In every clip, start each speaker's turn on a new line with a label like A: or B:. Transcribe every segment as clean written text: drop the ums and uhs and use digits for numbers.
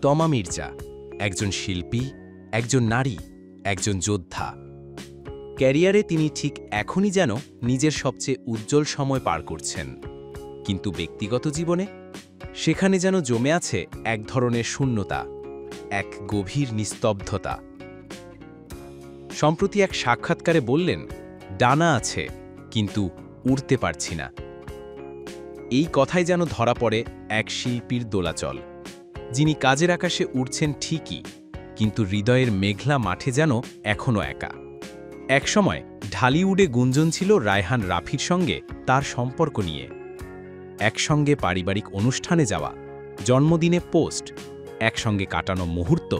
A: তমা মির্জা, একজন শিল্পী, একজন নারী, একজন যোদ্ধা। ক্যারিয়ারে তিনি ঠিক এখনই যেন নিজের সবচেয়ে উজ্জ্বল সময় পার করছেন, কিন্তু ব্যক্তিগত জীবনে সেখানে যেন জমে আছে এক ধরনের শূন্যতা, এক গভীর নিস্তব্ধতা। সম্প্রতি এক সাক্ষাৎকারে বললেন, ডানা আছে কিন্তু উড়তে পারছি না। এই কথাই যেন ধরা পড়ে এক শিল্পীর দোলাচল, যিনি কাজের আকাশে উড়ছেন ঠিকই, কিন্তু হৃদয়ের মেঘলা মাঠে যেন এখনও একা। একসময় ঢালিউডে গুঞ্জন ছিল রায়হান রাফির সঙ্গে তার সম্পর্ক নিয়ে। একসঙ্গে পারিবারিক অনুষ্ঠানে যাওয়া, জন্মদিনে পোস্ট, একসঙ্গে কাটানো মুহূর্ত,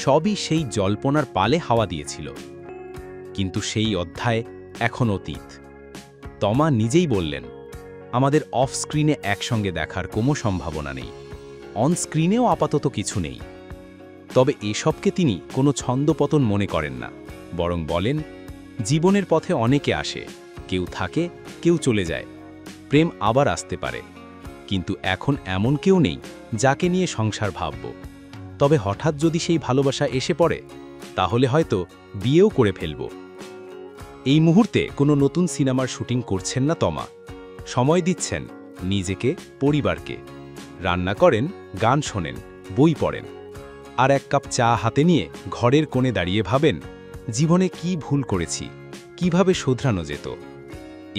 A: সবই সেই জল্পনার পালে হাওয়া দিয়েছিল। কিন্তু সেই অধ্যায় এখন অতীত। তমা নিজেই বললেন, আমাদের অফ স্ক্রিনে একসঙ্গে দেখার কোনো সম্ভাবনা নেই, অন স্ক্রিনেও আপাতত কিছু নেই। তবে এসবকে তিনি কোনো ছন্দপতন মনে করেন না, বরং বলেন, জীবনের পথে অনেকে আসে, কেউ থাকে, কেউ চলে যায়, প্রেম আবার আসতে পারে, কিন্তু এখন এমন কেউ নেই যাকে নিয়ে সংসার ভাবব। তবে হঠাৎ যদি সেই ভালোবাসা এসে পড়ে, তাহলে হয়তো বিয়েও করে ফেলব। এই মুহূর্তে কোনো নতুন সিনেমার শুটিং করছেন না তমা। সময় দিচ্ছেন নিজেকে, পরিবারকে। রান্না করেন, গান শোনেন, বই পড়েন, আর এক কাপ চা হাতে নিয়ে ঘরের কোণে দাঁড়িয়ে ভাবেন, জীবনে কি ভুল করেছি, কিভাবে শোধরানো যেত।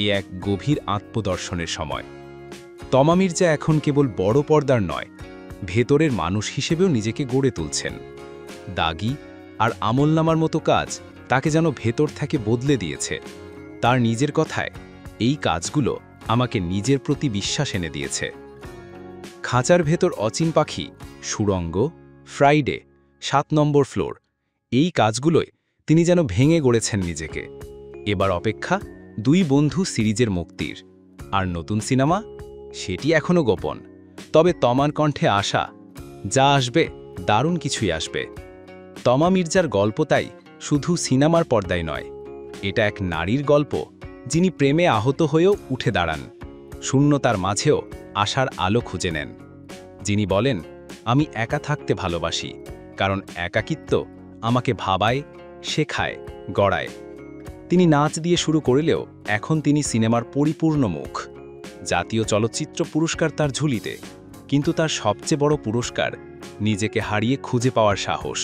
A: এ এক গভীর আত্মদর্শনের সময়। তমা মির্জা এখন কেবল বড় পর্দার নয়, ভেতরের মানুষ হিসেবেও নিজেকে গড়ে তুলছেন। দাগি আর আমলনামার মতো কাজ তাকে যেন ভেতর থেকে বদলে দিয়েছে। তার নিজের কথায়, এই কাজগুলো আমাকে নিজের প্রতি বিশ্বাস এনে দিয়েছে। খাঁচার ভেতর অচিন পাখি, সুড়ঙ্গ, ফ্রাইডে, 7 নম্বর ফ্লোর, এই কাজগুলোয় তিনি যেন ভেঙে গড়েছেন নিজেকে। এবার অপেক্ষা 2 বন্ধু সিরিজের মুক্তির। আর নতুন সিনেমা, সেটি এখনও গোপন। তবে তমার কণ্ঠে আশা, যা আসবে দারুণ কিছুই আসবে। তমা মির্জার গল্প তাই শুধু সিনেমার পর্দায় নয়, এটা এক নারীর গল্প, যিনি প্রেমে আহত হয়েও উঠে দাঁড়ান, শূন্যতার মাঝেও আশার আলো খুঁজে নেন। যিনি বলেন, আমি একা থাকতে ভালোবাসি, কারণ একাকিত্ব আমাকে ভাবায়, শেখায়, গড়ায়। তিনি নাচ দিয়ে শুরু করলেও এখন তিনি সিনেমার পরিপূর্ণ মুখ। জাতীয় চলচ্চিত্র পুরস্কার তার ঝুলিতে, কিন্তু তার সবচেয়ে বড় পুরস্কার নিজেকে হারিয়ে খুঁজে পাওয়ার সাহস।